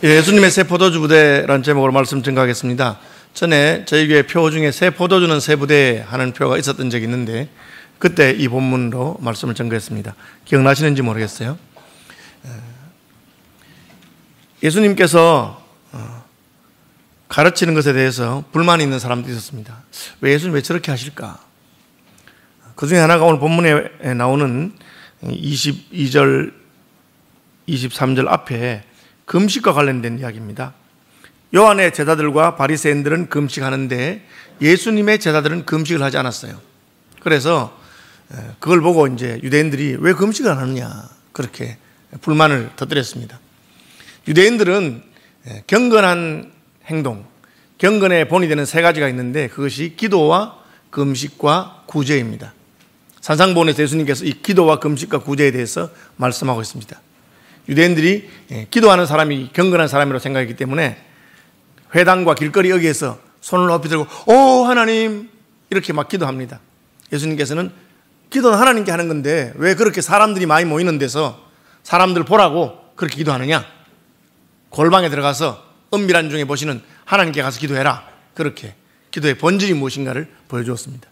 예수님의 새 포도주 부대라는 제목으로 말씀 증거하겠습니다. 전에 저희 교회 표 중에 새 포도주는 새 부대 하는 표가 있었던 적이 있는데 그때 이 본문으로 말씀을 증거했습니다. 기억나시는지 모르겠어요. 예수님께서 가르치는 것에 대해서 불만이 있는 사람도 있었습니다. 왜 예수님 왜 저렇게 하실까? 그 중에 하나가 오늘 본문에 나오는 22절 23절 앞에 금식과 관련된 이야기입니다. 요한의 제자들과 바리새인들은 금식하는데 예수님의 제자들은 금식을 하지 않았어요. 그래서 그걸 보고 이제 유대인들이 왜 금식을 안 하느냐 그렇게 불만을 터뜨렸습니다. 유대인들은 경건한 행동, 경건의 본이 되는 세 가지가 있는데 그것이 기도와 금식과 구제입니다. 산상보훈에서 예수님께서 이 기도와 금식과 구제에 대해서 말씀하고 있습니다. 유대인들이 기도하는 사람이 경건한 사람이라고 생각했기 때문에 회당과 길거리 여기에서 손을 높이 들고 오 하나님 이렇게 막 기도합니다. 예수님께서는 기도는 하나님께 하는 건데 왜 그렇게 사람들이 많이 모이는 데서 사람들 보라고 그렇게 기도하느냐? 골방에 들어가서 은밀한 중에 보시는 하나님께 가서 기도해라. 그렇게 기도의 본질이 무엇인가를 보여주었습니다.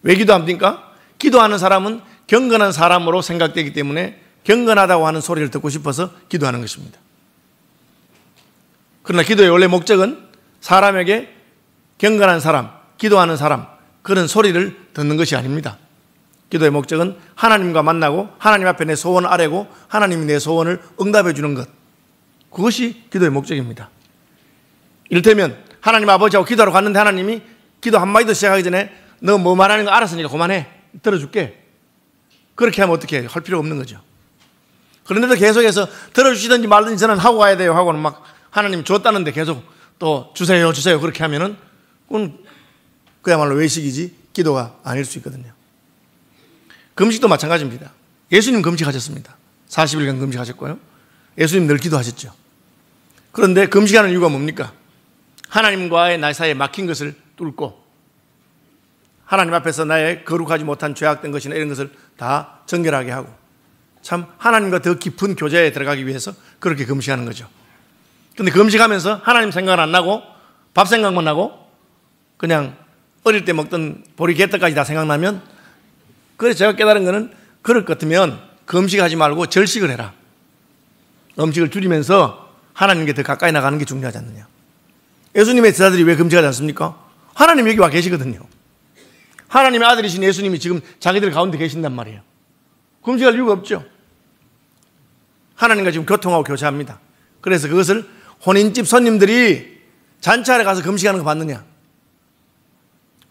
왜 기도합니까? 기도하는 사람은 경건한 사람으로 생각되기 때문에 경건하다고 하는 소리를 듣고 싶어서 기도하는 것입니다. 그러나 기도의 원래 목적은 사람에게 경건한 사람, 기도하는 사람 그런 소리를 듣는 것이 아닙니다. 기도의 목적은 하나님과 만나고 하나님 앞에 내 소원을 아뢰고 하나님이 내 소원을 응답해 주는 것, 그것이 기도의 목적입니다. 이를테면 하나님 아버지하고 기도하러 갔는데 하나님이 기도 한마디도 시작하기 전에 너 뭐 말하는 거 알았으니까 그만해, 들어줄게, 그렇게 하면 어떻게 해요? 할 필요가 없는 거죠. 그런데도 계속해서 들어주시든지 말든지 저는 하고 가야 돼요 하고는 막 하나님 줬다는데 계속 또 주세요 그렇게 하면은 그건 그야말로 외식이지 기도가 아닐 수 있거든요. 금식도 마찬가지입니다. 예수님 금식하셨습니다. 40일간 금식하셨고요. 예수님 늘 기도하셨죠. 그런데 금식하는 이유가 뭡니까? 하나님과의 나 사이에 막힌 것을 뚫고 하나님 앞에서 나의 거룩하지 못한 죄악된 것이나 이런 것을 다 정결하게 하고 참 하나님과 더 깊은 교제에 들어가기 위해서 그렇게 금식하는 거죠. 그런데 금식하면서 하나님 생각은 안 나고 밥 생각만 나고 그냥 어릴 때 먹던 보리개떡까지 다 생각나면, 그래서 제가 깨달은 거는 그럴 것 같으면 금식하지 말고 절식을 해라. 음식을 줄이면서 하나님께 더 가까이 나가는 게 중요하지 않느냐. 예수님의 제자들이 왜 금식하지 않습니까? 하나님 여기 와 계시거든요. 하나님의 아들이신 예수님이 지금 자기들 가운데 계신단 말이에요. 금식할 이유가 없죠. 하나님과 지금 교통하고 교제합니다. 그래서 그것을 혼인집 손님들이 잔치하러 가서 금식하는 거 봤느냐?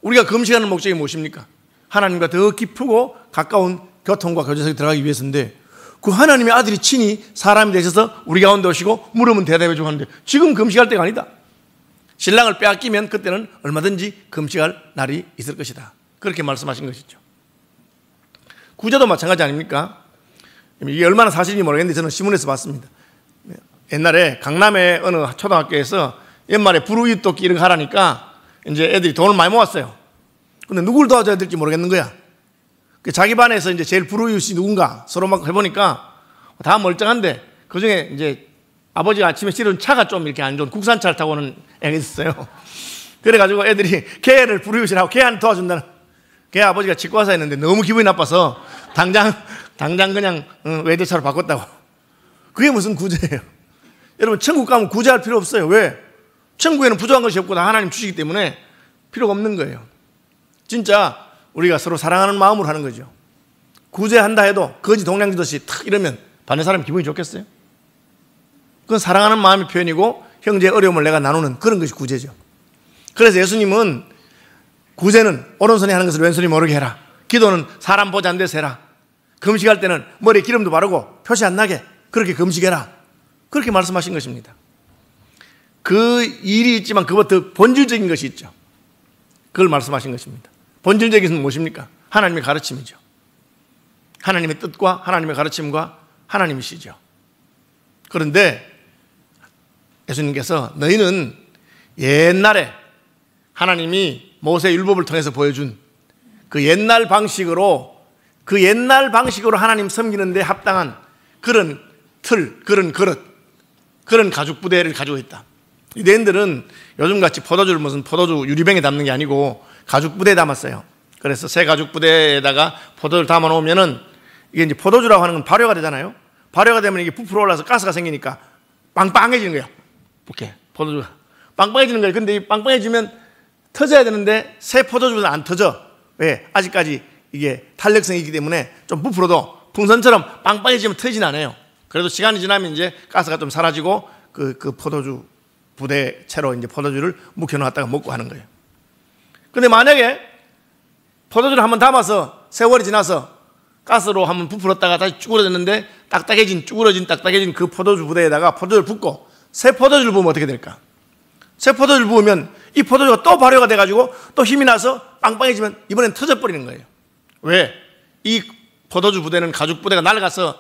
우리가 금식하는 목적이 무엇입니까? 하나님과 더 깊고 가까운 교통과 교제 속에 들어가기 위해서인데 그 하나님의 아들이 친히 사람이 되셔서 우리 가운데 오시고 물으면 대답해 주고 하는데 지금 금식할 때가 아니다. 신랑을 빼앗기면 그때는 얼마든지 금식할 날이 있을 것이다. 그렇게 말씀하신 것이죠. 구제도 마찬가지 아닙니까? 이게 얼마나 사실인지 모르겠는데 저는 신문에서 봤습니다. 옛날에 강남의 어느 초등학교에서 연말에 불우이웃 돕기 이런 거 하라니까 이제 애들이 돈을 많이 모았어요. 근데 누굴 도와줘야 될지 모르겠는 거야. 자기 반에서 이제 제일 불우이웃이 누군가 서로 막 해보니까 다 멀쩡한데 그 중에 이제 아버지가 아침에 실은 차가 좀 이렇게 안 좋은 국산차를 타고 오는 애가 있었어요. 그래가지고 애들이 걔를 불우이웃이라고 걔한테 도와준다는, 걔 아버지가 치과사 했는데 너무 기분이 나빠서 당장 그냥 외제차로 바꿨다고. 그게 무슨 구제예요? 여러분 천국 가면 구제할 필요 없어요. 왜? 천국에는 부족한 것이 없고 다 하나님 주시기 때문에 필요가 없는 거예요. 진짜 우리가 서로 사랑하는 마음으로 하는 거죠. 구제한다 해도 거지 동량주듯이 탁 이러면 반대 사람 기분이 좋겠어요? 그건 사랑하는 마음의 표현이고 형제의 어려움을 내가 나누는 그런 것이 구제죠. 그래서 예수님은 구제는 오른손이 하는 것을 왼손이 모르게 해라. 기도는 사람 보지 않는 데서 해라. 금식할 때는 머리에 기름도 바르고 표시 안 나게 그렇게 금식해라. 그렇게 말씀하신 것입니다. 그 일이 있지만 그것보다 본질적인 것이 있죠. 그걸 말씀하신 것입니다. 본질적인 것은 무엇입니까? 하나님의 가르침이죠. 하나님의 뜻과 하나님의 가르침과 하나님이시죠. 그런데 예수님께서 너희는 옛날에 하나님이 모세 율법을 통해서 보여준 그 옛날 방식으로 하나님 섬기는 데 합당한 그런 틀, 그런 그릇, 그런 가죽 부대를 가지고 있다. 유대인들은 요즘같이 포도주를 무슨 포도주 유리병에 담는 게 아니고 가죽 부대에 담았어요. 그래서 새 가죽 부대에다가 포도주를 담아 놓으면은 이게 이제 포도주라고 하는 건 발효가 되잖아요. 발효가 되면 이게 부풀어 올라서 가스가 생기니까 빵빵해지는 거예요. 이렇게 포도주가 빵빵해지는 거예요. 근데 이 빵빵해지면 터져야 되는데 새 포도주는 안 터져. 왜? 아직까지 이게 탄력성이 있기 때문에 좀 부풀어도 풍선처럼 빵빵해지면 터지진 않아요. 그래도 시간이 지나면 이제 가스가 좀 사라지고 그 포도주 부대 채로 이제 포도주를 묵혀놓았다가 먹고 하는 거예요. 근데 만약에 포도주를 한번 담아서 세월이 지나서 가스로 한번 부풀었다가 다시 쭈그러졌는데 딱딱해진 그 포도주 부대에다가 포도주를 붓고 새 포도주를 부으면 어떻게 될까? 새 포도주를 부으면 이 포도주가 또 발효가 돼가지고 또 힘이 나서 빵빵해지면 이번엔 터져버리는 거예요. 왜? 이 포도주 부대는 가죽 부대가 낡아서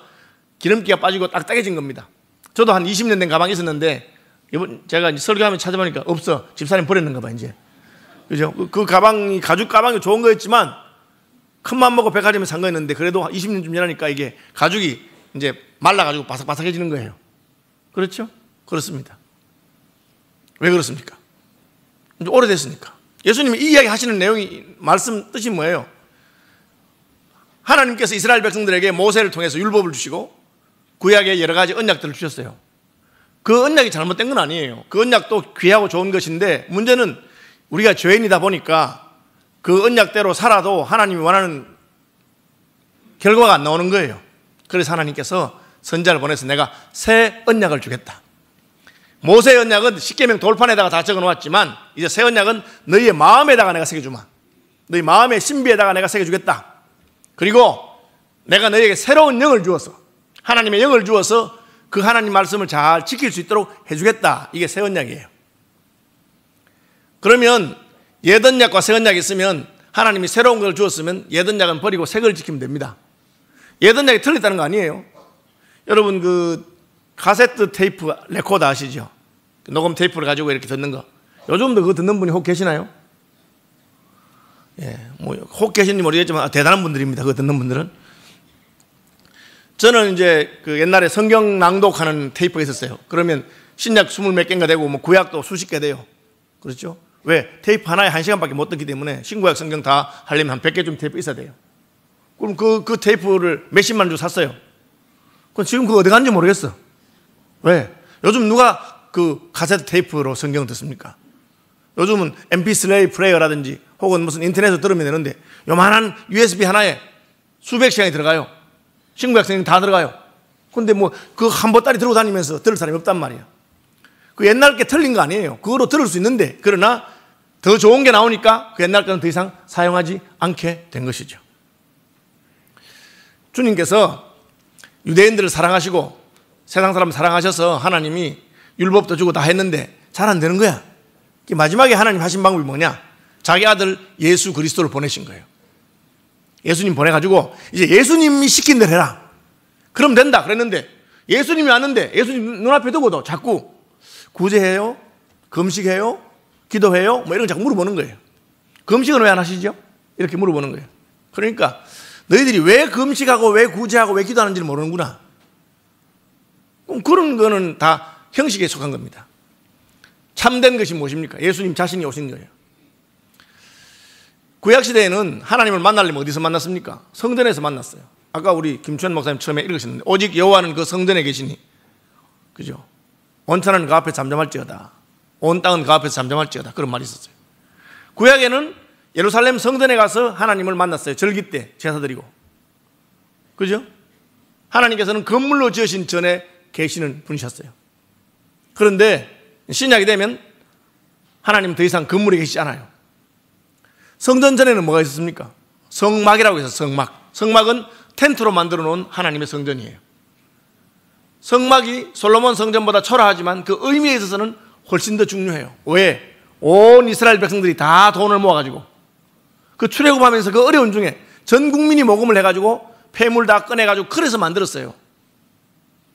기름기가 빠지고 딱딱해진 겁니다. 저도 한 20년 된 가방이 있었는데 이번 제가 이제 설교하면 찾아보니까 없어. 집사님 버렸는가 봐 이제. 그죠? 그 가방이 가죽 가방이 좋은 거였지만 큰맘 먹고 백화점에 산 거였는데 그래도 20년쯤 지나니까 이게 가죽이 이제 말라가지고 바삭바삭해지는 거예요. 그렇죠? 그렇습니다. 왜 그렇습니까? 이제 오래됐으니까. 예수님이 이 이야기 하시는 내용이 말씀 뜻이 뭐예요? 하나님께서 이스라엘 백성들에게 모세를 통해서 율법을 주시고 구약의 여러 가지 언약들을 주셨어요. 그 언약이 잘못된 건 아니에요. 그 언약도 귀하고 좋은 것인데 문제는 우리가 죄인이다 보니까 그 언약대로 살아도 하나님이 원하는 결과가 안 나오는 거예요. 그래서 하나님께서 선지자를 보내서 내가 새 언약을 주겠다. 모세의 언약은 십계명 돌판에다가 다 적어놓았지만 이제 새 언약은 너희의 마음에다가 내가 새겨주마. 너희 마음의 신비에다가 내가 새겨주겠다. 그리고 내가 너희에게 새로운 영을 주어서 하나님의 영을 주어서 그 하나님 말씀을 잘 지킬 수 있도록 해주겠다. 이게 새 언약이에요. 그러면 옛 언약과 새 언약이 있으면 하나님이 새로운 걸 주었으면 옛 언약은 버리고 새 걸 지키면 됩니다. 옛 언약이 틀렸다는 거 아니에요. 여러분 그 카세트 테이프 레코더 아시죠? 녹음 테이프를 가지고 이렇게 듣는 거. 요즘도 그거 듣는 분이 혹 계시나요? 예, 뭐 혹 계신지 모르겠지만 대단한 분들입니다. 그거 듣는 분들은. 저는 이제 그 옛날에 성경 낭독하는 테이프가 있었어요. 그러면 신약 20몇 개인가 되고 뭐 구약도 수십 개 돼요. 그렇죠? 왜? 테이프 하나에 1시간밖에 못 듣기 때문에 신구약 성경 다 하려면 한 100개쯤 테이프 있어야 돼요. 그럼 그 테이프를 몇십만 주 샀어요. 그럼 지금 그거 어디 갔는지 모르겠어. 왜? 요즘 누가 그 카세트 테이프로 성경 듣습니까? 요즘은 MP3 플레이어라든지 혹은 무슨 인터넷으로 들으면 되는데 요만한 USB 하나에 수백 시간이 들어가요. 신구약 성경 다 들어가요. 근데 뭐 그 한 보따리 들고 다니면서 들을 사람이 없단 말이야. 그 옛날 게 틀린 거 아니에요. 그거로 들을 수 있는데 그러나 더 좋은 게 나오니까 그 옛날 거는 더 이상 사용하지 않게 된 것이죠. 주님께서 유대인들을 사랑하시고 세상 사람을 사랑하셔서 하나님이 율법도 주고 다 했는데 잘 안 되는 거야. 마지막에 하나님 하신 방법이 뭐냐? 자기 아들 예수 그리스도를 보내신 거예요. 예수님 보내가지고 이제 예수님이 시킨 대로 해라. 그럼 된다 그랬는데 예수님이 왔는데 예수님 눈앞에 두고도 자꾸 구제해요? 금식해요? 기도해요? 뭐 이런 거 자꾸 물어보는 거예요. 금식은 왜 안 하시죠? 이렇게 물어보는 거예요. 그러니까 너희들이 왜 금식하고 왜 구제하고 왜 기도하는지를 모르는구나. 그런 거는 다 형식에 속한 겁니다. 참된 것이 무엇입니까? 예수님 자신이 오신 거예요. 구약시대에는 하나님을 만나려면 어디서 만났습니까? 성전에서 만났어요. 아까 우리 김추현 목사님 처음에 읽으셨는데 오직 여호와는 그 성전에 계시니 그죠? 온천은 그 앞에 잠잠할지어다. 온 땅은 그 앞에서 잠잠할지어다. 그런 말이 있었어요. 구약에는 예루살렘 성전에 가서 하나님을 만났어요. 절기 때 제사 드리고. 그죠? 하나님께서는 건물로 지으신 전에 계시는 분이셨어요. 그런데 신약이 되면 하나님 더 이상 건물에 계시지 않아요. 성전 전에는 뭐가 있었습니까? 성막이라고 해서 성막. 성막은 텐트로 만들어 놓은 하나님의 성전이에요. 성막이 솔로몬 성전보다 초라하지만 그 의미에 있어서는 훨씬 더 중요해요. 왜? 온 이스라엘 백성들이 다 돈을 모아가지고 그 출애굽하면서 그 어려운 중에 전 국민이 모금을 해가지고 폐물 다 꺼내가지고 그래서 만들었어요.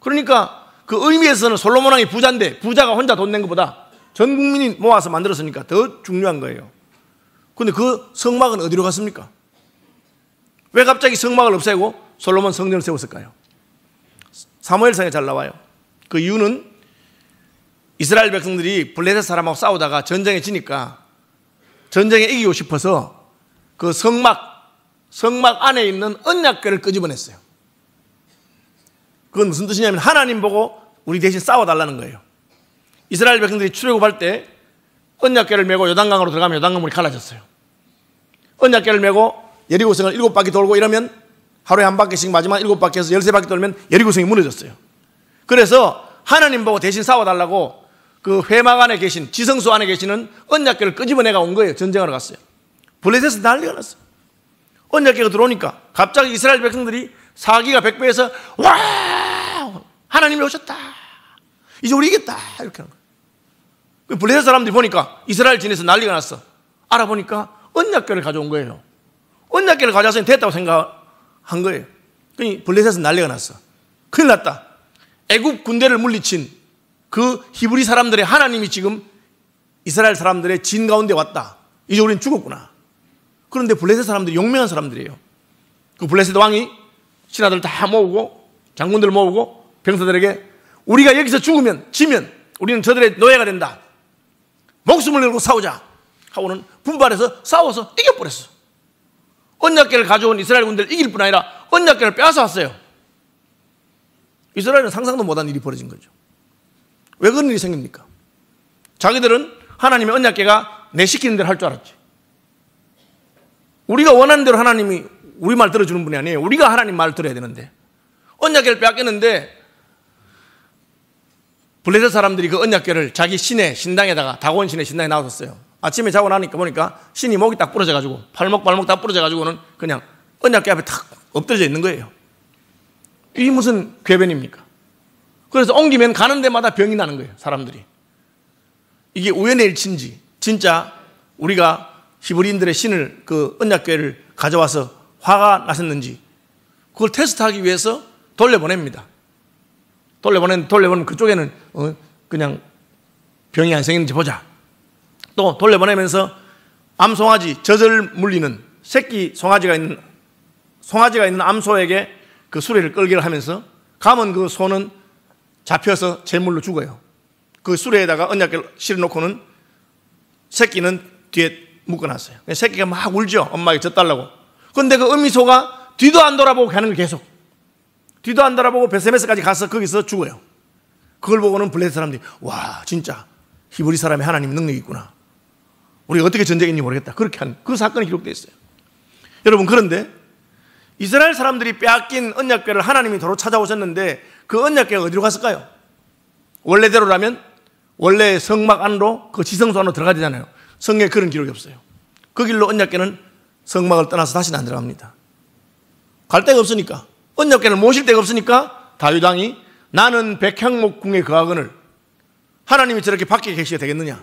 그러니까 그 의미에서는 솔로몬 왕이 부자인데 부자가 혼자 돈 낸 것보다 전 국민이 모아서 만들었으니까 더 중요한 거예요. 근데 그 성막은 어디로 갔습니까? 왜 갑자기 성막을 없애고 솔로몬 성전을 세웠을까요? 사무엘상에 잘 나와요. 그 이유는 이스라엘 백성들이 블레셋 사람하고 싸우다가 전쟁에 지니까 전쟁에 이기고 싶어서 그 성막 안에 있는 언약궤를 끄집어냈어요. 그건 무슨 뜻이냐면 하나님 보고 우리 대신 싸워달라는 거예요. 이스라엘 백성들이 출애굽할 때 언약궤를 메고 요단강으로 들어가면 요단강물이 갈라졌어요. 언약궤를 메고 여리고성을 7바퀴 돌고 이러면 하루에 한 바퀴씩 마지막 7바퀴에서 13바퀴 돌면 여리고성이 무너졌어요. 그래서 하나님 보고 대신 싸워달라고 그 회막 안에 계신 지성소 안에 계시는 언약궤를 끄집어내가 온 거예요. 전쟁하러 갔어요. 블레셋에서 난리가 났어요. 언약궤가 들어오니까 갑자기 이스라엘 백성들이 사기가 100배에서 와 하나님이 오셨다 이제 우리 이겼다 이렇게 하는 거예요. 블레셋 사람들이 보니까 이스라엘 진에서 난리가 났어. 알아보니까 언약궤를 가져온 거예요. 언약궤를 가져와서 됐다고 생각한 거예요. 그러니 블레셋에서 난리가 났어. 큰일 났다. 애굽 군대를 물리친 그 히브리 사람들의 하나님이 지금 이스라엘 사람들의 진 가운데 왔다. 이제 우리는 죽었구나. 그런데 블레셋 사람들이 용맹한 사람들이에요. 그 블레셋 왕이 신하들 다 모으고 장군들 모으고 병사들에게 우리가 여기서 지면 우리는 저들의 노예가 된다. 목숨을 걸고 싸우자 하고는 분발해서 싸워서 이겨버렸어. 언약궤를 가져온 이스라엘 군대를 이길 뿐 아니라 언약궤를 빼앗아왔어요. 이스라엘은 상상도 못한 일이 벌어진 거죠. 왜 그런 일이 생깁니까? 자기들은 하나님의 언약궤가 내 시키는 대로 할 줄 알았지. 우리가 원하는 대로 하나님이 우리 말 들어주는 분이 아니에요. 우리가 하나님 말을 들어야 되는데 언약궤를 빼앗겼는데 블레셋 사람들이 그 언약궤를 자기 신의 신당에다가 다곤 신의 신당에 놔뒀어요. 아침에 자고 나니까 보니까 신이 목이 딱 부러져가지고 발목 다 부러져가지고는 그냥 언약궤 앞에 탁 엎드려져 있는 거예요. 이게 무슨 궤변입니까? 그래서 옮기면 가는 데마다 병이 나는 거예요. 사람들이. 이게 우연의 일치인지 진짜 우리가 히브리인들의 신을 그 언약궤를 가져와서 화가 나셨는지 그걸 테스트하기 위해서 돌려보냅니다. 돌려보내면 그쪽에는 그냥 병이 안 생기는지 보자. 또 돌려보내면서 암송아지 젖을 물리는 새끼 송아지가 있는 암소에게 그 수레를 끌기를 하면서 감은 그 소는 잡혀서 제물로 죽어요. 그 수레에다가 언약궤를 실어놓고는 새끼는 뒤에 묶어놨어요. 새끼가 막 울죠. 엄마에게 젖 달라고. 그런데 그 어미소가 뒤도 안 돌아보고 가는 거 계속. 뒤도 안 돌아보고 베세메스까지 가서 거기서 죽어요. 그걸 보고는 블레셋 사람들이 와 진짜 히브리 사람의 하나님 능력이 있구나. 우리가 어떻게 전쟁했는지 모르겠다. 그렇게 한 그 사건이 기록되어 있어요. 여러분 그런데 이스라엘 사람들이 빼앗긴 언약궤를 하나님이 도로 찾아오셨는데 그 언약궤가 어디로 갔을까요? 원래대로라면 원래 성막 안으로 그 지성소 안으로 들어가야 되잖아요. 성경에 그런 기록이 없어요. 그 길로 언약궤는 성막을 떠나서 다시는 안 들어갑니다. 갈 데가 없으니까 언약궤를 모실 데가 없으니까 다윗 왕이 나는 백향목궁에 거하거늘 하나님이 저렇게 밖에 계시게 되겠느냐.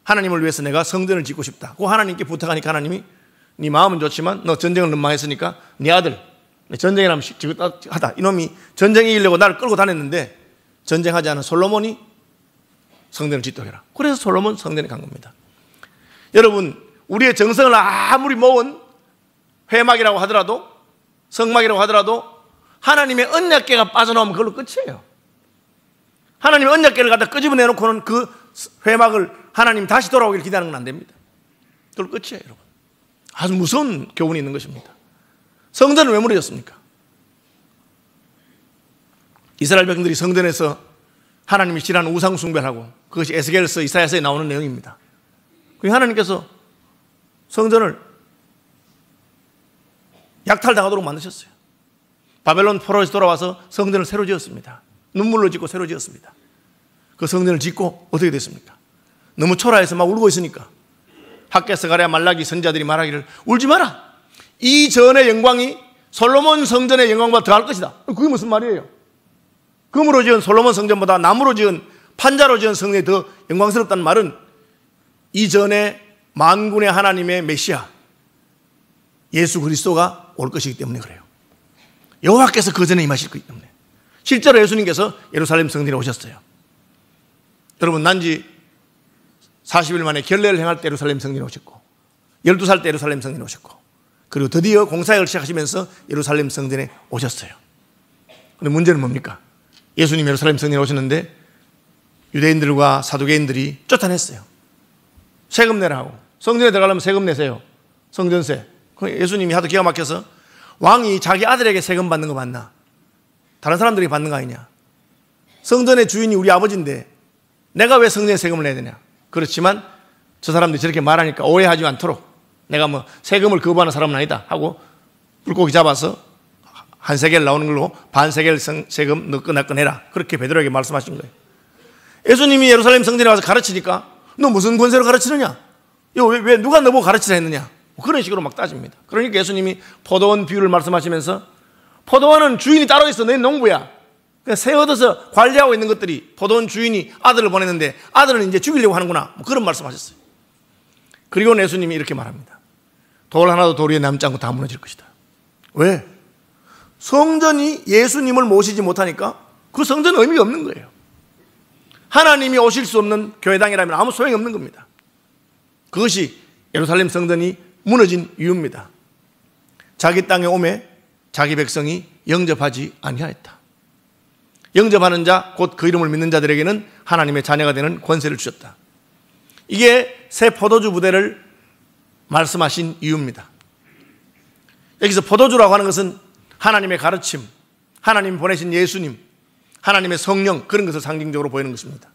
하나님을 위해서 내가 성전을 짓고 싶다. 그 하나님께 부탁하니까 하나님이 네 마음은 좋지만 너 전쟁을 너무 많이 했으니까 네 아들 전쟁이라면 지긋하다. 이놈이 전쟁에 이기려고 나를 끌고 다녔는데 전쟁하지 않은 솔로몬이 성전을 짓도록 해라. 그래서 솔로몬 성전에 간 겁니다. 여러분 우리의 정성을 아무리 모은 회막이라고 하더라도 성막이라고 하더라도 하나님의 언약궤가 빠져나오면 그걸로 끝이에요. 하나님의 언약궤를 갖다 끄집어내놓고는 그 회막을 하나님 다시 돌아오기를 기다리는 건 안 됩니다. 그걸로 끝이에요. 여러분. 아주 무서운 교훈이 있는 것입니다. 성전은 왜 무너졌습니까? 이스라엘 백성들이 성전에서 하나님이 싫어하는 우상 숭배하고 그것이 에스겔서 이사야서에 나오는 내용입니다. 하나님께서 성전을 약탈당하도록 만드셨어요. 바벨론 포로에서 돌아와서 성전을 새로 지었습니다. 눈물로 짓고 새로 지었습니다. 그 성전을 짓고 어떻게 됐습니까? 너무 초라해서 막 울고 있으니까 학개 스가랴 말라기 선지자들이 말하기를 울지 마라. 이 전의 영광이 솔로몬 성전의 영광보다 더할 것이다. 그게 무슨 말이에요? 금으로 지은 솔로몬 성전보다 나무로 지은 판자로 지은 성전이 더 영광스럽다는 말은 이전에 만군의 하나님의 메시아 예수 그리스도가 올 것이기 때문에 그래요. 여호와께서 그 전에 임하실 거기 때문에. 실제로 예수님께서 예루살렘 성전에 오셨어요. 여러분 난지 40일 만에 결례를 행할 때 예루살렘 성전에 오셨고 12살 때 예루살렘 성전에 오셨고 그리고 드디어 공사역을 시작하시면서 예루살렘 성전에 오셨어요. 그런데 문제는 뭡니까? 예수님 예루살렘 성전에 오셨는데 유대인들과 사두개인들이 쫓아냈어요. 세금 내라고. 성전에 들어가려면 세금 내세요. 성전세. 예수님이 하도 기가 막혀서 왕이 자기 아들에게 세금 받는 거 맞나? 다른 사람들이 받는 거 아니냐? 성전의 주인이 우리 아버지인데 내가 왜 성전에 세금을 내야 되냐? 그렇지만 저 사람들이 저렇게 말하니까 오해하지 않도록 내가 뭐 세금을 거부하는 사람은 아니다 하고 물고기 잡아서 한 세겔 나오는 걸로 반 세겔 세금 너끈너끈 해라. 그렇게 베드로에게 말씀하신 거예요. 예수님이 예루살렘 성전에 와서 가르치니까 너 무슨 권세로 가르치느냐? 왜 누가 너보고 가르치라 했느냐? 그런 식으로 막 따집니다. 그러니까 예수님이 포도원 비유를 말씀하시면서 포도원은 주인이 따로 있어. 너희 농부야. 그냥 새 얻어서 관리하고 있는 것들이 포도원 주인이 아들을 보냈는데 아들은 이제 죽이려고 하는구나. 뭐 그런 말씀하셨어요. 그리고 예수님이 이렇게 말합니다. 돌 하나도 돌 위에 남지 않고 다 무너질 것이다. 왜? 성전이 예수님을 모시지 못하니까 그 성전은 의미가 없는 거예요. 하나님이 오실 수 없는 교회당이라면 아무 소용이 없는 겁니다. 그것이 예루살렘 성전이 무너진 이유입니다. 자기 땅에 오매 자기 백성이 영접하지 아니하였다. 영접하는 자, 곧 그 이름을 믿는 자들에게는 하나님의 자녀가 되는 권세를 주셨다. 이게 새 포도주 부대를 말씀하신 이유입니다. 여기서 포도주라고 하는 것은 하나님의 가르침, 하나님 보내신 예수님, 하나님의 성령, 그런 것을 상징적으로 보이는 것입니다.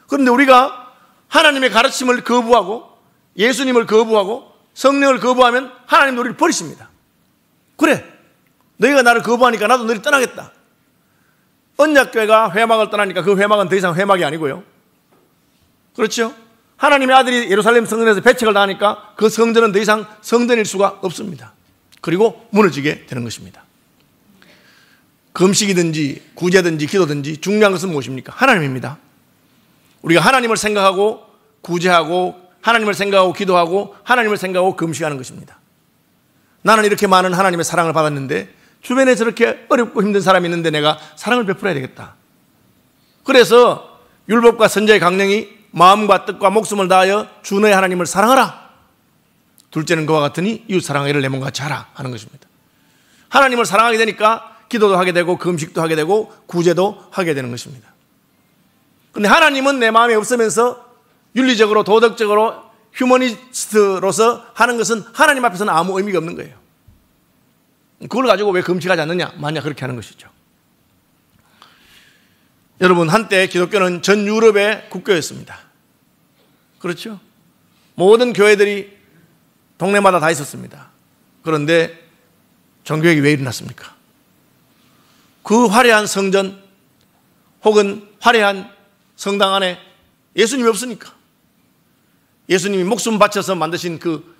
그런데 우리가 하나님의 가르침을 거부하고 예수님을 거부하고 성령을 거부하면 하나님도 우리를 버리십니다. 그래, 너희가 나를 거부하니까 나도 너희를 떠나겠다. 언약교회가 회막을 떠나니까 그 회막은 더 이상 회막이 아니고요. 그렇죠? 하나님의 아들이 예루살렘 성전에서 배척을 당하니까 그 성전은 더 이상 성전일 수가 없습니다. 그리고 무너지게 되는 것입니다. 금식이든지 구제든지 기도든지 중요한 것은 무엇입니까? 하나님입니다. 우리가 하나님을 생각하고 구제하고 하나님을 생각하고 기도하고 하나님을 생각하고 금식하는 것입니다. 나는 이렇게 많은 하나님의 사랑을 받았는데 주변에 저렇게 어렵고 힘든 사람이 있는데 내가 사랑을 베풀어야 되겠다. 그래서 율법과 선지자의 강령이 마음과 뜻과 목숨을 다하여 주 너의 하나님을 사랑하라. 둘째는 그와 같으니 이웃 사랑하기를 내 몸과 같이 하라 하는 것입니다. 하나님을 사랑하게 되니까 기도도 하게 되고 금식도 하게 되고 구제도 하게 되는 것입니다. 그런데 하나님은 내 마음에 없으면서 윤리적으로 도덕적으로 휴머니스트로서 하는 것은 하나님 앞에서는 아무 의미가 없는 거예요. 그걸 가지고 왜 금식하지 않느냐? 만약 그렇게 하는 것이죠. 여러분, 한때 기독교는 전 유럽의 국교였습니다. 그렇죠? 모든 교회들이 동네마다 다 있었습니다. 그런데 종교개혁이 왜 일어났습니까? 그 화려한 성전 혹은 화려한 성당 안에 예수님이 없으니까. 예수님이 목숨 바쳐서 만드신 그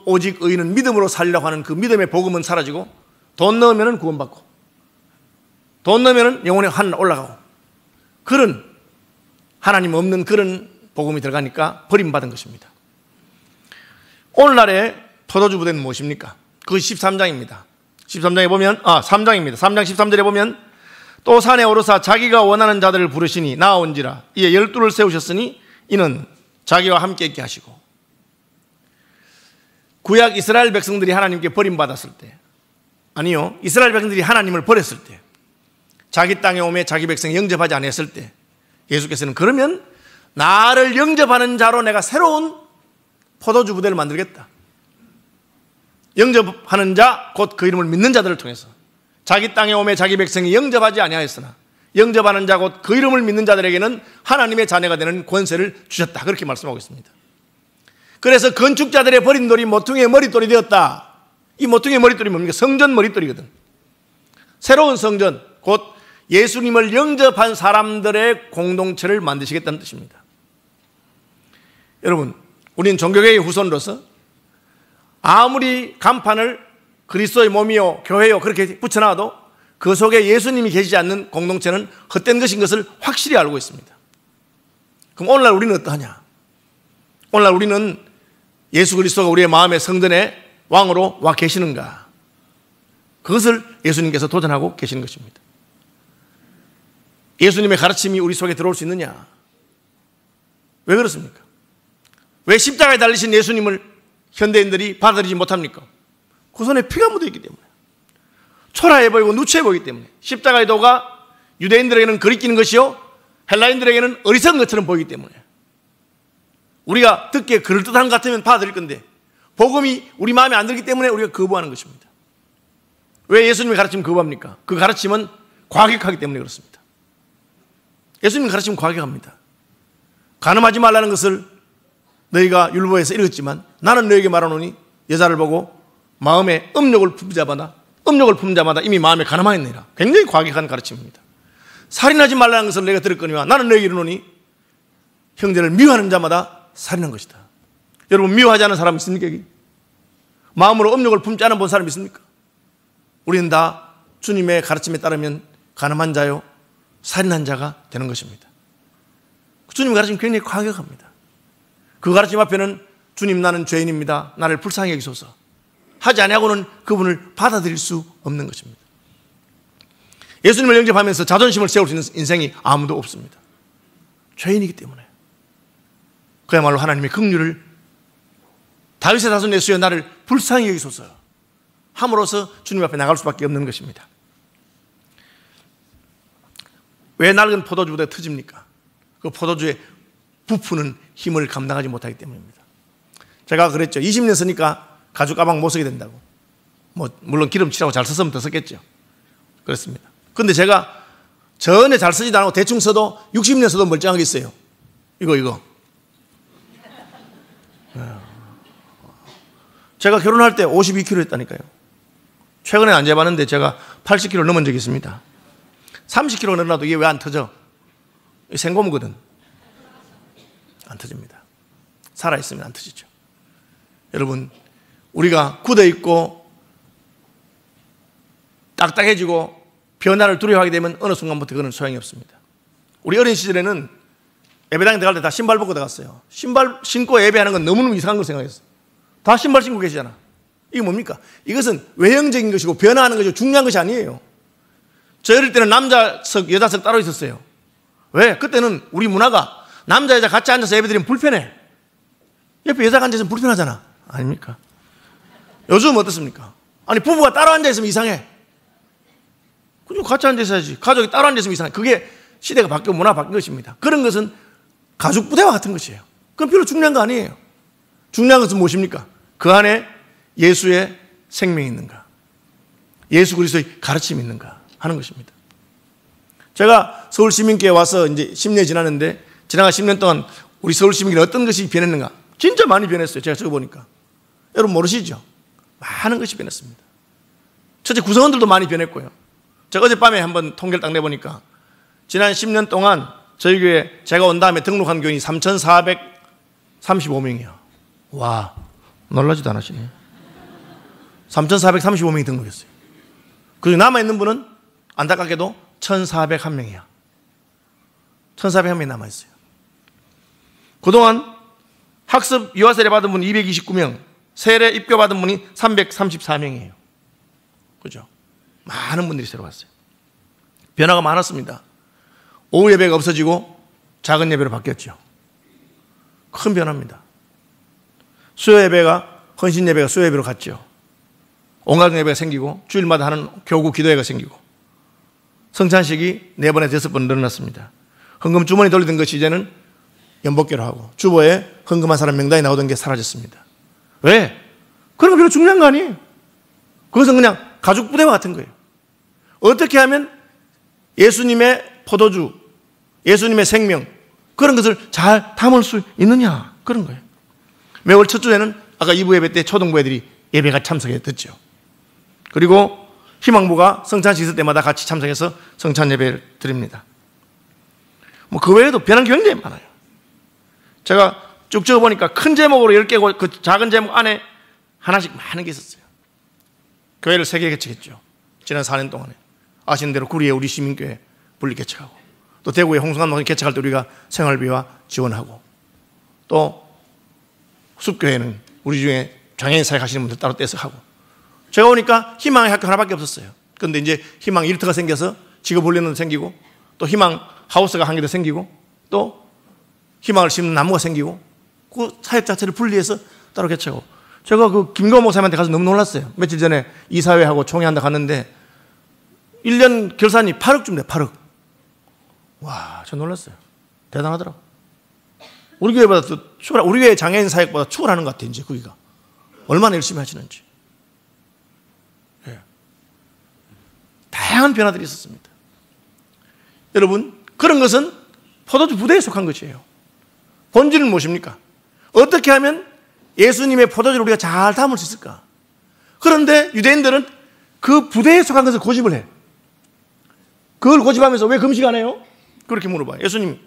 오직 의인은 믿음으로 살리라고 하는 그 믿음의 복음은 사라지고 돈 넣으면 구원받고 돈 넣으면 영혼의 하늘 올라가고 그런 하나님 없는 그런 복음이 들어가니까 버림받은 것입니다. 오늘날의 포도주 부대는 무엇입니까? 그것이 13장입니다. 13장에 보면 3장입니다. 3장 13절에 보면 또 산에 오르사 자기가 원하는 자들을 부르시니 나아온지라 이에 12를 세우셨으니 이는 자기와 함께 있게 하시고. 구약 이스라엘 백성들이 하나님께 버림받았을 때, 아니요, 이스라엘 백성들이 하나님을 버렸을 때, 자기 땅에 오매 자기 백성이 영접하지 않았을 때 예수께서는 그러면 나를 영접하는 자로 내가 새로운 포도주 부대를 만들겠다. 영접하는 자, 곧 그 이름을 믿는 자들을 통해서 자기 땅에 오매 자기 백성이 영접하지 아니하였으나 영접하는 자, 곧 그 이름을 믿는 자들에게는 하나님의 자녀가 되는 권세를 주셨다. 그렇게 말씀하고 있습니다. 그래서 건축자들의 버린 돌이 모퉁이의 머릿돌이 되었다. 이 모퉁이의 머릿돌이 뭡니까? 성전 머릿돌이거든. 새로운 성전, 곧 예수님을 영접한 사람들의 공동체를 만드시겠다는 뜻입니다. 여러분, 우리는 종교개혁의 후손으로서 아무리 간판을 그리스도의 몸이요 교회요 그렇게 붙여놔도 그 속에 예수님이 계시지 않는 공동체는 헛된 것인 것을 확실히 알고 있습니다. 그럼 오늘날 우리는 어떠하냐? 오늘날 우리는 예수 그리스도가 우리의 마음의 성전에 왕으로 와 계시는가? 그것을 예수님께서 도전하고 계시는 것입니다. 예수님의 가르침이 우리 속에 들어올 수 있느냐? 왜 그렇습니까? 왜 십자가에 달리신 예수님을 현대인들이 받아들이지 못합니까? 그 손에 피가 묻어있기 때문에, 초라해 보이고 누추해 보이기 때문에, 십자가의 도가 유대인들에게는 거리끼는 것이요 헬라인들에게는 어리석은 것처럼 보이기 때문에 우리가 듣기에 그럴듯한 것 같으면 받아들일 건데 복음이 우리 마음에 안 들기 때문에 우리가 거부하는 것입니다. 왜 예수님의 가르침을 거부합니까? 그 가르침은 과격하기 때문에 그렇습니다. 예수님의 가르침은 과격합니다. 간음하지 말라는 것을 너희가 율법에서 읽었지만 나는 너희에게 말하노니 여자를 보고 마음에 음욕을 품은 자마다 이미 마음에 간음하였느니라. 굉장히 과격한 가르침입니다. 살인하지 말라는 것을 내가 들었거니와 나는 너희에게 이르노니 형제를 미워하는 자마다 살인한 것이다. 여러분 미워하지 않은 사람 있습니까? 여기? 마음으로 음욕을 품지 않은 본 사람 있습니까? 우리는 다 주님의 가르침에 따르면 간음한 자요 살인한 자가 되는 것입니다. 주님의 가르침이 굉장히 과격합니다. 그 가르침 앞에는 주님 나는 죄인입니다. 나를 불쌍히 여기소서 하지 아니하고는 그분을 받아들일 수 없는 것입니다. 예수님을 영접하면서 자존심을 세울 수 있는 인생이 아무도 없습니다. 죄인이기 때문에. 그야말로 하나님의 긍휼을 다윗의 자손 예수여 나를 불쌍히 여기소서 함으로써 주님 앞에 나갈 수밖에 없는 것입니다. 왜 낡은 포도주보다 터집니까? 그 포도주의 부푸는 힘을 감당하지 못하기 때문입니다. 제가 그랬죠. 20년 쓰니까 가죽 가방 못 쓰게 된다고. 물론 기름칠하고 잘 썼으면 더 썼겠죠. 그렇습니다. 근데 제가 전에 잘 쓰지도 않고 대충 써도 60년 써도 멀쩡하게 있어요. 이거. 제가 결혼할 때 52kg 했다니까요. 최근에 안 재봤는데 제가 80kg 넘은 적이 있습니다. 30kg 늘어나도 이게 왜 안 터져? 생고무거든. 안 터집니다. 살아있으면 안 터지죠. 여러분, 우리가 굳어있고 딱딱해지고 변화를 두려워하게 되면 어느 순간부터 그건 소용이 없습니다. 우리 어린 시절에는 예배당에 들어갈 때 다 신발 벗고 들어갔어요. 신발 신고 예배하는 건 너무너무 이상한 걸 생각했어요. 다 신발 신고 계시잖아. 이게 뭡니까? 이것은 외형적인 것이고 변화하는 것이고 중요한 것이 아니에요. 저 어릴 때는 남자석, 여자석 따로 있었어요. 왜? 그때는 우리 문화가 남자, 여자 같이 앉아서 예배드리면 불편해. 옆에 여자가 앉아있으면 불편하잖아. 아닙니까? 요즘 어떻습니까? 아니, 부부가 따로 앉아있으면 이상해. 그냥 같이 앉아있어야지. 가족이 따로 앉아있으면 이상해. 그게 시대가 바뀌고 문화가 바뀐 것입니다. 그런 것은 가죽 부대와 같은 것이에요. 그건 별로 중요한 거 아니에요. 중요한 것은 무엇입니까? 그 안에 예수의 생명이 있는가? 예수 그리스도의 가르침이 있는가? 하는 것입니다. 제가 서울시민교회에 와서 이제 10년이 지났는데 지나간 10년 동안 우리 서울시민교회는 어떤 것이 변했는가? 진짜 많이 변했어요. 제가 적어보니까. 여러분 모르시죠? 많은 것이 변했습니다. 첫째 구성원들도 많이 변했고요. 제가 어젯밤에 한번 통계를 딱 내보니까 지난 10년 동안 저희 교회 제가 온 다음에 등록한 교인이 3,435명이요. 와, 놀라지도 않으시네. 3,435명이 등록했어요. 그리고 남아있는 분은 안타깝게도 1,401명이야. 1,401명이 남아있어요. 그동안 학습 유아 세례 받은 분이 229명, 세례 입교 받은 분이 334명이에요. 그죠? 많은 분들이 새로 왔어요. 변화가 많았습니다. 오후 예배가 없어지고 작은 예배로 바뀌었죠. 큰 변화입니다. 수요 예배가 헌신 예배가 수요 예배로 갔죠. 온가족 예배가 생기고 주일마다 하는 교구 기도회가 생기고 성찬식이 4번에서 6번 늘어났습니다. 헌금 주머니 돌리던 것이 이제는 연복교로 하고 주보에 헌금한 사람 명단이 나오던 게 사라졌습니다. 왜? 그런 거 별로 중요한 거 아니에요. 그것은 그냥 가죽 부대와 같은 거예요. 어떻게 하면 예수님의 포도주, 예수님의 생명 그런 것을 잘 담을 수 있느냐 그런 거예요. 매월 첫 주에는 아까 2부 예배 때 초등부 애들이 예배가 참석해 듣죠. 그리고 희망부가 성찬식 있을 때마다 같이 참석해서 성찬 예배를 드립니다. 그 외에도 변한 게 굉장히 많아요. 제가 쭉 적어보니까 큰 제목으로 10개고 그 작은 제목 안에 하나씩 많은 게 있었어요. 교회를 3개 개척했죠. 지난 4년 동안에. 아시는 대로 구리에 우리 시민교회 분리 개척하고 또 대구에 홍성암 개척할 때 우리가 생활비와 지원하고 또 숲교회는 우리 중에 장애인 사역 하시는 분들 따로 떼서 하고 제가 오니까 희망의 학교 하나밖에 없었어요. 그런데 이제 희망 일터가 생겨서 직업 훈련도 생기고 또 희망 하우스가 한 개도 생기고 또 희망을 심는 나무가 생기고 그 사역 자체를 분리해서 따로 개척하고 제가 그 김건모 목사님한테 가서 너무 놀랐어요. 며칠 전에 이사회하고 총회한다 갔는데 1년 결산이 8억쯤 돼. 8억. 와, 저 놀랐어요. 대단하더라고. 우리 교회보다 더 우리 교회 장애인 사역보다 추월하는 것 같아요. 이제 거기가 얼마나 열심히 하시는지. 예. 다양한 변화들이 있었습니다. 여러분, 그런 것은 포도주 부대에 속한 것이에요. 본질은 무엇입니까? 어떻게 하면 예수님의 포도주를 우리가 잘 담을 수 있을까? 그런데 유대인들은 그 부대에 속한 것을 고집을 해. 그걸 고집하면서 왜 금식 안 해요? 그렇게 물어봐요. 예수님,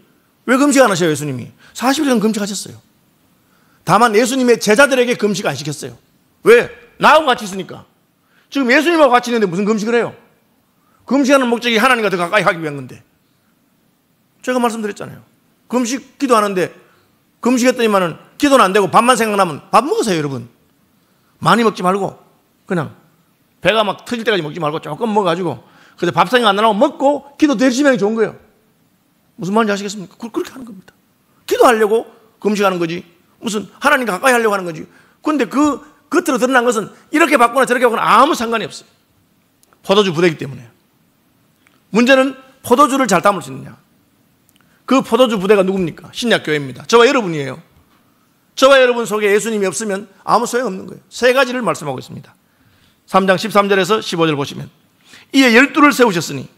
왜 금식 안 하셔요? 예수님이 40일간 금식하셨어요. 다만 예수님의 제자들에게 금식 안 시켰어요. 왜? 나하고 같이 있으니까. 지금 예수님하고 같이 있는데 무슨 금식을 해요? 금식하는 목적이 하나님과 더 가까이 하기 위한 건데. 제가 말씀드렸잖아요. 금식 기도하는데 금식했더니만은 기도는 안 되고 밥만 생각나면 밥 먹으세요, 여러분. 많이 먹지 말고 그냥 배가 막 터질 때까지 먹지 말고 조금 먹어가지고 근데 밥 생각 안 나고 먹고 기도 더 열심히 하는 게 좋은 거예요. 무슨 말인지 아시겠습니까? 그렇게 하는 겁니다. 기도하려고 금식하는 거지. 무슨 하나님과 가까이 하려고 하는 거지. 그런데 그 겉으로 드러난 것은 이렇게 바꾸나 저렇게 바꾸나 아무 상관이 없어요. 포도주 부대이기 때문에. 문제는 포도주를 잘 담을 수 있느냐. 그 포도주 부대가 누굽니까? 신약교회입니다. 저와 여러분이에요. 저와 여러분 속에 예수님이 없으면 아무 소용없는 거예요. 세 가지를 말씀하고 있습니다. 3장 13절에서 15절 보시면 이에 12를 세우셨으니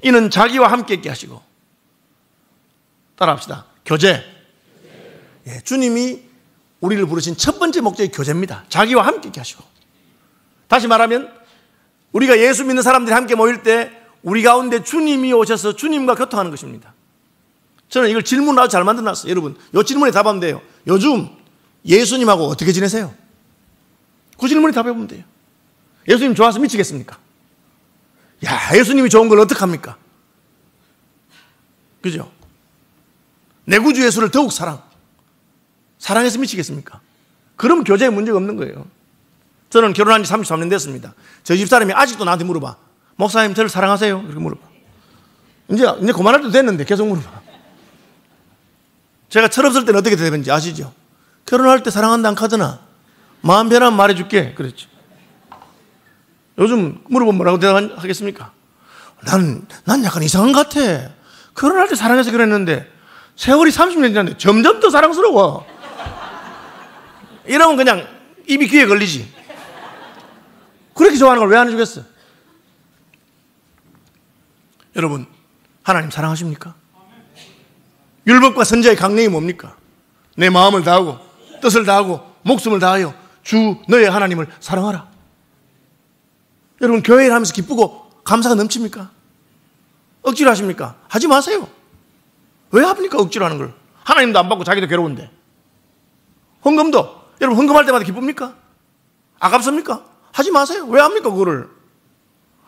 이는 자기와 함께 있게 하시고 따라합시다. 교제. 예, 주님이 우리를 부르신 첫 번째 목적이 교제입니다. 자기와 함께 있게 하시고. 다시 말하면 우리가 예수 믿는 사람들이 함께 모일 때 우리 가운데 주님이 오셔서 주님과 교통하는 것입니다. 저는 이걸 질문으로 아주 잘 만들어놨어요. 여러분, 이 질문에 답하면 돼요. 요즘 예수님하고 어떻게 지내세요? 그 질문에 답해보면 돼요. 예수님 좋아서 미치겠습니까? 야, 예수님이 좋은 걸 어떡합니까? 그죠? 내 구주 예수를 더욱 사랑해서 미치겠습니까? 그러면 교제에 문제가 없는 거예요. 저는 결혼한 지 33년 됐습니다. 저희 집사람이 아직도 나한테 물어봐. 목사님 저를 사랑하세요? 이렇게 물어봐. 이제 그만할 때도 됐는데 계속 물어봐. 제가 철없을 때는 어떻게 되는지 아시죠? 결혼할 때 사랑한다 안 카드나 마음 변하면 말해줄게 그랬죠. 요즘 물어보면 뭐라고 대답하겠습니까? 난 약간 이상한 것 같아. 결혼할 때 사랑해서 그랬는데 세월이 30년 지났는데 점점 더 사랑스러워. 이러면 그냥 입이 귀에 걸리지. 그렇게 좋아하는 걸 왜 안 해주겠어? 여러분, 하나님 사랑하십니까? 율법과 선지자의 강령이 뭡니까? 내 마음을 다하고 뜻을 다하고 목숨을 다하여 주 너의 하나님을 사랑하라. 여러분, 교회를 하면서 기쁘고 감사가 넘칩니까? 억지로 하십니까? 하지 마세요. 왜 합니까? 억지로 하는 걸. 하나님도 안 받고 자기도 괴로운데. 헌금도 여러분 헌금할 때마다 기쁩니까? 아깝습니까? 하지 마세요. 왜 합니까 그거를?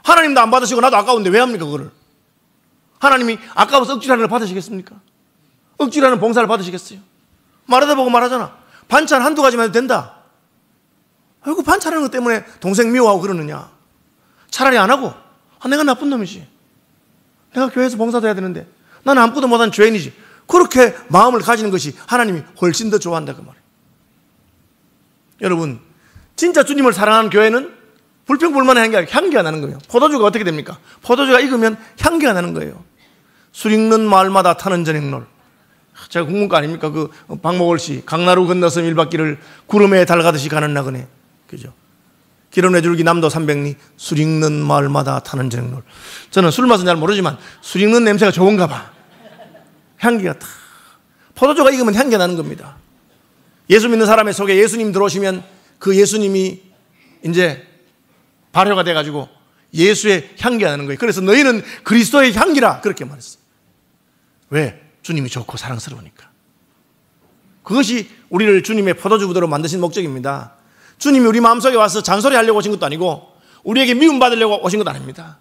하나님도 안 받으시고 나도 아까운데 왜 합니까 그거를? 하나님이 아까워서 억지로 하는 걸 받으시겠습니까? 억지로 하는 봉사를 받으시겠어요? 말하다 보고 말하잖아. 반찬 한두 가지만 해도 된다. 아이고 반찬하는 것 때문에 동생 미워하고 그러느냐. 차라리 안 하고 내가 나쁜 놈이지. 내가 교회에서 봉사도 해야 되는데 나는 아무것도 못한 죄인이지. 그렇게 마음을 가지는 것이 하나님이 훨씬 더 좋아한다 그 말이에요. 여러분, 진짜 주님을 사랑하는 교회는 불평불만의 향기가 나는 거예요. 포도주가 어떻게 됩니까? 포도주가 익으면 향기가 나는 거예요. 술 익는 마을마다 타는 저녁놀. 제가 국문과 아닙니까? 그 박목월 씨 강나루 건너서 밀밭길을 구름에 달가듯이 가는 나그네. 그죠? 기름 내줄기 남도 300리 술 익는 마을마다 타는 저녁놀. 저는 술 맛은 잘 모르지만 술 익는 냄새가 좋은가 봐. 향기가 탁. 포도주가 익으면 향기가 나는 겁니다. 예수 믿는 사람의 속에 예수님 들어오시면 그 예수님이 이제 발효가 돼가지고 예수의 향기가 나는 거예요. 그래서 너희는 그리스도의 향기라 그렇게 말했어요. 왜? 주님이 좋고 사랑스러우니까. 그것이 우리를 주님의 포도주 부대로 만드신 목적입니다. 주님이 우리 마음속에 와서 잔소리하려고 오신 것도 아니고 우리에게 미움받으려고 오신 것도 아닙니다.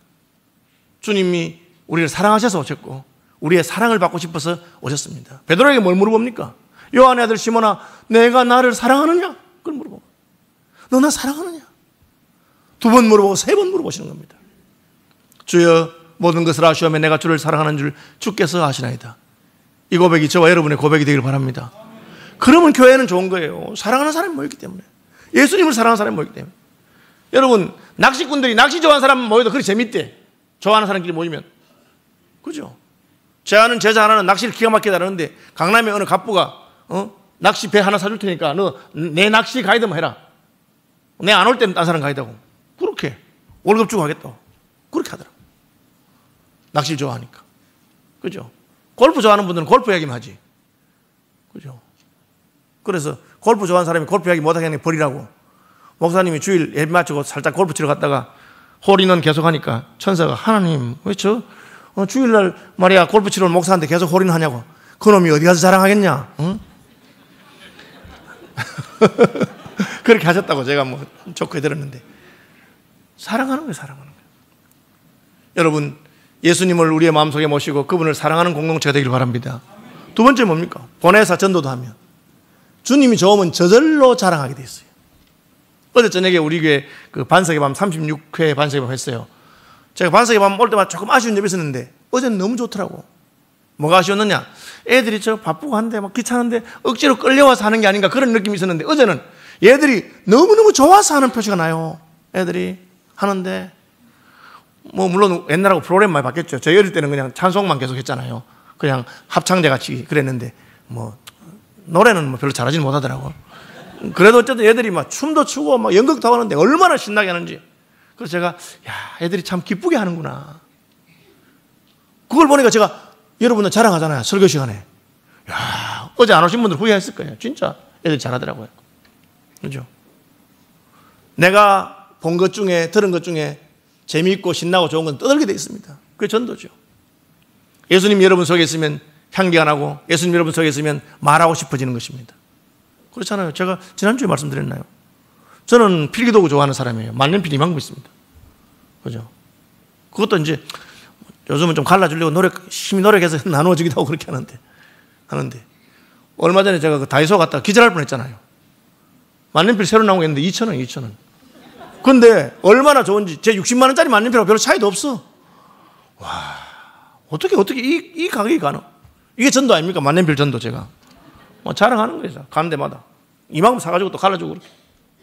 주님이 우리를 사랑하셔서 오셨고 우리의 사랑을 받고 싶어서 오셨습니다. 베드로에게 뭘 물어봅니까? 요한의 아들 시몬아 내가 나를 사랑하느냐? 그걸 물어보고 너 나 사랑하느냐? 2번 물어보고 3번 물어보시는 겁니다. 주여 모든 것을 아시오며 내가 주를 사랑하는 줄 주께서 아시나이다. 이 고백이 저와 여러분의 고백이 되길 바랍니다. 그러면 교회는 좋은 거예요. 사랑하는 사람이 모였기 때문에. 예수님을 사랑하는 사람이 모였기 때문에. 여러분 낚시꾼들이 낚시 좋아하는 사람 모여도 그렇게 재밌대. 좋아하는 사람끼리 모이면. 그죠? 제 아는 제자 하나는 낚시를 기가 막히게 다루는데 강남에 어느 갑부가 낚시 배 하나 사줄 테니까 너 내 낚시 가이드만 해라. 내 안 올 때는 딴 사람 가이드하고. 그렇게 월급 주고 하겠다고. 그렇게 하더라고. 낚시를 좋아하니까. 그죠? 골프 좋아하는 분들은 골프 이야기만 하지. 그죠? 그래서 골프 좋아하는 사람이 골프 이야기 못하게 하는 게 버리라고. 목사님이 주일 예배 마치고 살짝 골프 치러 갔다가 홀인원 계속 하니까 천사가 하나님 왜 주일날 말이야 골프 치러 온 목사한테 계속 홀인 하냐고. 그놈이 어디 가서 자랑하겠냐. 응? 그렇게 하셨다고 제가 뭐 좋게 들었는데 사랑하는 거예요. 사랑하는 거예요. 여러분 예수님을 우리의 마음속에 모시고 그분을 사랑하는 공동체가 되길 바랍니다. 두 번째 뭡니까? 보내사 전도도 하면 주님이 좋으면 저절로 자랑하게 돼 있어요. 어제 저녁에 우리 교회 그 반석의 밤 36회 반석의 밤 했어요. 제가 반석의 밤 올 때마다 조금 아쉬운 점이 있었는데 어제는 너무 좋더라고. 뭐가 아쉬웠느냐? 애들이 바쁘고 한데 막 귀찮은데 억지로 끌려와서 하는 게 아닌가 그런 느낌이 있었는데 어제는 얘들이 너무너무 좋아서 하는 표시가 나요. 애들이 하는데 뭐 물론 옛날하고 프로그램 많이 바뀌었죠. 저희 어릴 때는 그냥 찬송만 계속 했잖아요. 그냥 합창제 같이 그랬는데 뭐 노래는 뭐 별로 잘하지는 못하더라고. 그래도 어쨌든 애들이 막 춤도 추고 막 연극도 하는데 얼마나 신나게 하는지. 그래서 제가 야 애들이 참 기쁘게 하는구나. 그걸 보니까 제가 여러분들 자랑하잖아요. 설교 시간에. 야 어제 안 오신 분들 후회했을 거예요. 진짜 애들 잘하더라고요. 그죠? 내가 본 것 중에 들은 것 중에 재미있고 신나고 좋은 건 떠들게 돼 있습니다. 그게 전도죠. 예수님 여러분 속에 있으면 향기가 나고 예수님 여러분 속에 있으면 말하고 싶어지는 것입니다. 그렇잖아요. 제가 지난주에 말씀드렸나요? 저는 필기도구 좋아하는 사람이에요. 만년필 이만큼 있습니다. 그죠? 그것도 이제 요즘은 좀 갈라주려고 열심히 노력해서 나누어주기도 하고 그렇게 하는데 얼마 전에 제가 그 다이소 갔다가 기절할 뻔 했잖아요. 만년필 새로 나온 게 있는데 2,000원, 2,000원. 근데 얼마나 좋은지 제 60만 원짜리 만년필하고 별로 차이도 없어. 와, 어떻게 이 가격이 가나? 이게 전도 아닙니까? 만년필 전도 제가. 뭐 자랑하는 거예요. 가는 데마다. 이만큼 사가지고 또 갈라주고 그렇게.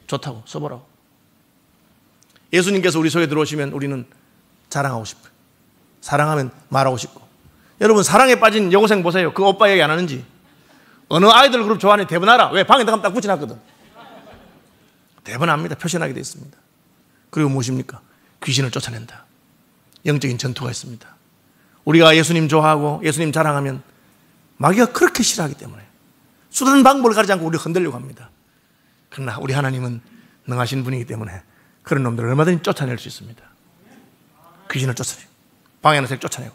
좋다고 써보라고. 예수님께서 우리 속에 들어오시면 우리는 자랑하고 싶어요. 사랑하면 말하고 싶고. 여러분 사랑에 빠진 여고생 보세요. 그 오빠 얘기 안 하는지. 어느 아이들 그룹 좋아하는 대번하라. 왜? 방에 들어가면 딱 붙여놨거든. 대번합니다. 표시나게 되어 있습니다. 그리고 무엇입니까? 귀신을 쫓아낸다. 영적인 전투가 있습니다. 우리가 예수님 좋아하고 예수님 자랑하면 마귀가 그렇게 싫어하기 때문에 수단 방법을 가리지 않고 우리를 흔들려고 합니다. 그러나 우리 하나님은 능하신 분이기 때문에 그런 놈들을 얼마든지 쫓아낼 수 있습니다. 귀신을 쫓아내고 방해하는 색 쫓아내고.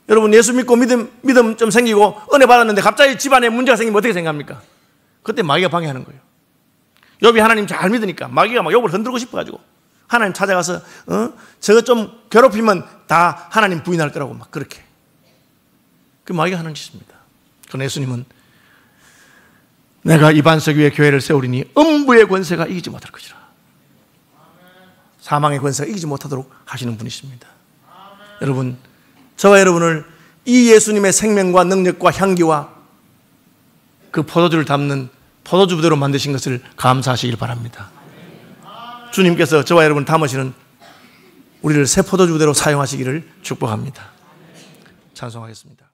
여러분 예수 믿고 믿음 좀 생기고 은혜 받았는데 갑자기 집안에 문제가 생기면 어떻게 생각합니까? 그때 마귀가 방해하는 거예요. 욥이 하나님 잘 믿으니까 마귀가 막 욥을 흔들고 싶어가지고 하나님 찾아가서 저거 좀 괴롭히면 다 하나님 부인할 거라고 막 그렇게. 그 마귀가 하는 짓입니다. 그러나 예수님은 내가 이 반석 위에 교회를 세우리니 음부의 권세가 이기지 못할 것이라. 사망의 권세가 이기지 못하도록 하시는 분이십니다. 여러분 저와 여러분을 이 예수님의 생명과 능력과 향기와 그 포도주를 담는 포도주 부대로 만드신 것을 감사하시길 바랍니다. 주님께서 저와 여러분 담으시는 우리를 새 포도주 부대로 사용하시기를 축복합니다. 찬송하겠습니다.